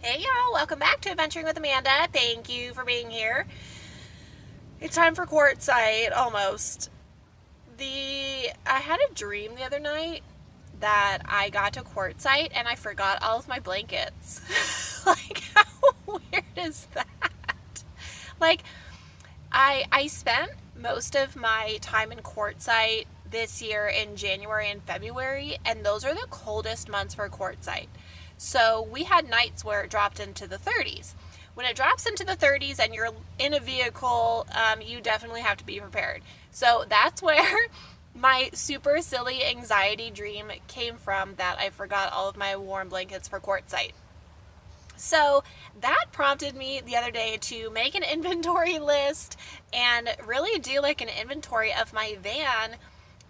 Hey y'all, welcome back to Adventuring with Amanda. Thank you for being here. It's time for Quartzsite, almost. I had a dream the other night that I got to Quartzsite and I forgot all of my blankets. Like, how weird is that? Like, I spent most of my time in Quartzsite this year in January and February, and those are the coldest months for Quartzsite. So we had nights where it dropped into the 30s. When it drops into the 30s and you're in a vehicle, you definitely have to be prepared. So that's where my super silly anxiety dream came from, that I forgot all of my warm blankets for Quartzsite. So that prompted me the other day to make an inventory list and really do like an inventory of my van,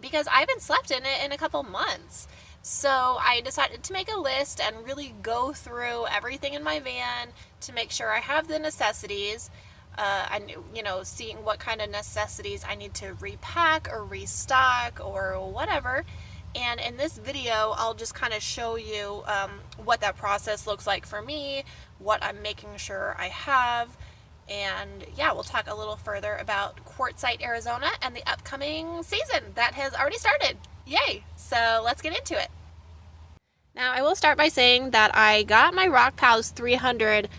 because I haven't slept in it in a couple months. So I decided to make a list and really go through everything in my van to make sure I have the necessities, and seeing what kind of necessities I need to repack or restock or whatever. And in this video, I'll just kind of show you what that process looks like for me, what I'm making sure I have, and yeah, we'll talk a little further about Quartzsite, Arizona, and the upcoming season that has already started. Yay! So let's get into it. Now, I will start by saying that I got my Rock Pals 300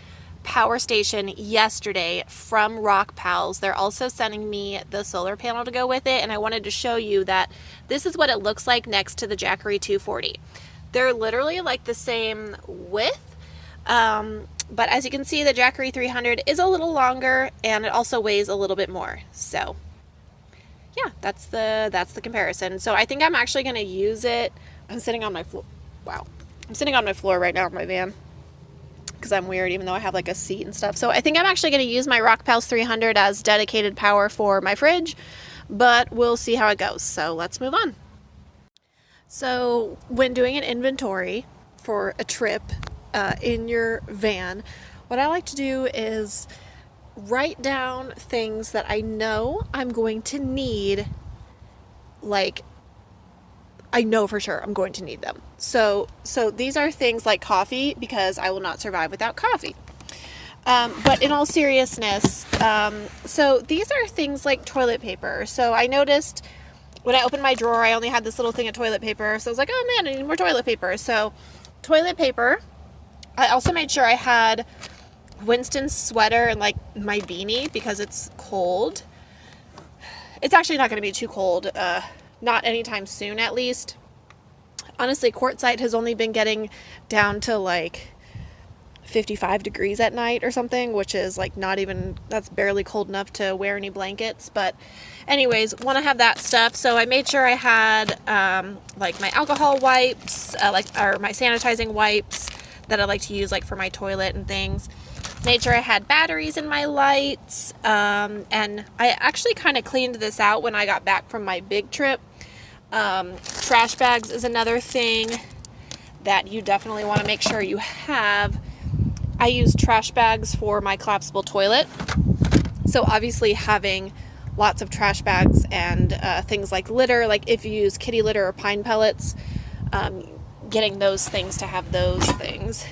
power station yesterday from Rock Pals. They're also sending me the solar panel to go with it, and I wanted to show you that this is what it looks like next to the Jackery 240. They're literally like the same width, but as you can see, the Jackery 300 is a little longer and it also weighs a little bit more. So yeah, that's the comparison. So I think I'm actually going to use it. I'm sitting on my floor. Wow. I'm sitting on my floor right now in my van because I'm weird, even though I have like a seat and stuff. So I think I'm actually going to use my Rock Pals 300 as dedicated power for my fridge, but we'll see how it goes. So let's move on. So when doing an inventory for a trip in your van, what I like to do is write down things that I know I'm going to need, like I know for sure I'm going to need them. So these are things like coffee, because I will not survive without coffee. But in all seriousness, so these are things like toilet paper. So I noticed when I opened my drawer, I only had this little thing of toilet paper. So I was like, oh man, I need more toilet paper. So toilet paper. I also made sure I had Winston's sweater and like my beanie because it's cold. It's actually not going to be too cold, not anytime soon at least. Honestly, Quartzsite has only been getting down to like 55 degrees at night or something, which is like not even, that's barely cold enough to wear any blankets. But anyways, want to have that stuff. So I made sure I had like my alcohol wipes, or my sanitizing wipes that I like to use like for my toilet and things. Made sure I had batteries in my lights, and I actually kind of cleaned this out when I got back from my big trip. Trash bags is another thing that you definitely want to make sure you have. I use trash bags for my collapsible toilet, so obviously having lots of trash bags and things like litter, like if you use kitty litter or pine pellets, getting those things to have those things.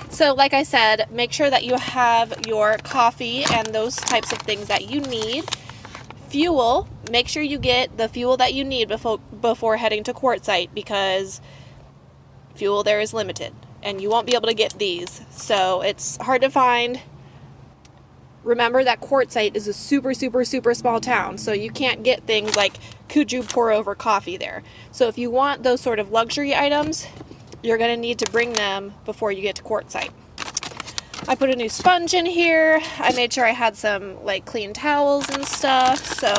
So like I said, make sure that you have your coffee and those types of things that you need. Fuel, make sure you get the fuel that you need before heading to Quartzsite, because fuel there is limited and you won't be able to get these. So it's hard to find. Remember that Quartzsite is a super, super, super small town, so you can't get things like Kuju pour over coffee there. So if you want those sort of luxury items, you're going to need to bring them before you get to Quartzsite. I put a new sponge in here. I made sure I had some like clean towels and stuff. So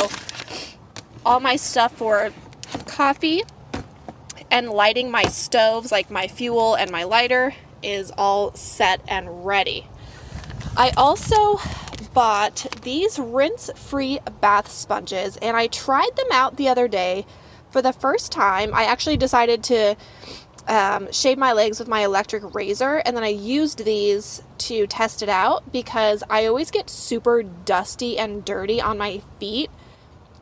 all my stuff for coffee and lighting my stoves, like my fuel and my lighter, is all set and ready. I also bought these rinse-free bath sponges, and I tried them out the other day for the first time. I actually decided to shave my legs with my electric razor, and then I used these to test it out because I always get super dusty and dirty on my feet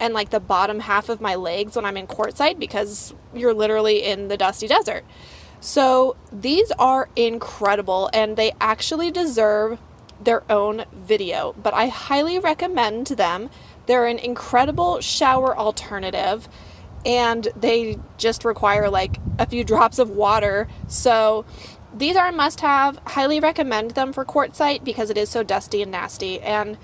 and like the bottom half of my legs when I'm in Quartzsite, because you're literally in the dusty desert. So these are incredible and they actually deserve their own video, but I highly recommend them. They're an incredible shower alternative and they just require like a few drops of water. So these are a must-have. Highly recommend them for Quartzsite because it is so dusty and nasty, and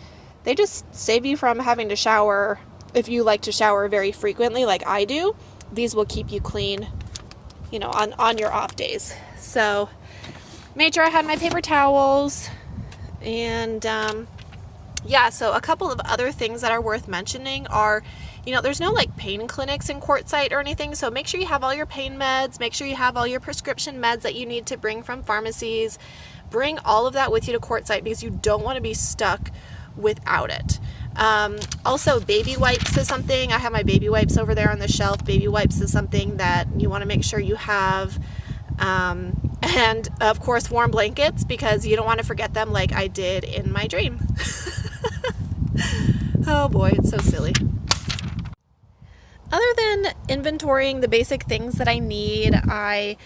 they just save you from having to shower. If you like to shower very frequently like I do, these will keep you clean, you know, on your off days. So made sure I had my paper towels. And yeah, so a couple of other things that are worth mentioning are, you know, there's no like pain clinics in Quartzsite or anything, so make sure you have all your pain meds, make sure you have all your prescription meds that you need to bring from pharmacies. Bring all of that with you to Quartzsite because you don't want to be stuck without it. Also, baby wipes is something. I have my baby wipes over there on the shelf. Baby wipes is something that you want to make sure you have. And of course, warm blankets, because you don't want to forget them like I did in my dream. Oh boy, it's so silly. Other than inventorying the basic things that I need, I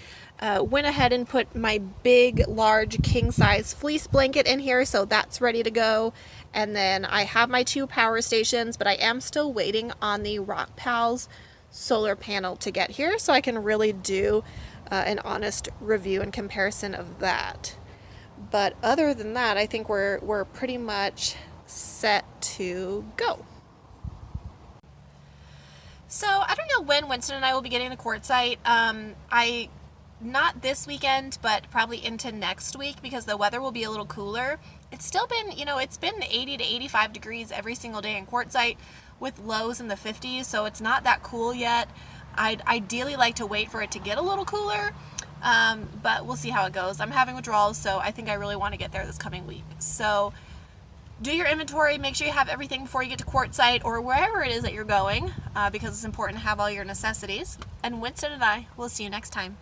went ahead and put my big, large, king-size fleece blanket in here, so that's ready to go. And then I have my 2 power stations, but I am still waiting on the Rockpals solar panel to get here so I can really do an honest review and comparison of that. But other than that, I think we're pretty much set to go. So I don't know when Winston and I will be getting to Quartzsite. Not this weekend, but probably into next week because the weather will be a little cooler. It's still been, you know, it's been 80 to 85 degrees every single day in Quartzsite with lows in the 50s, so it's not that cool yet. I'd ideally like to wait for it to get a little cooler, but we'll see how it goes. I'm having withdrawals, so I think I really want to get there this coming week. So do your inventory, make sure you have everything before you get to Quartzsite or wherever it is that you're going, because it's important to have all your necessities. And Winston and I will see you next time.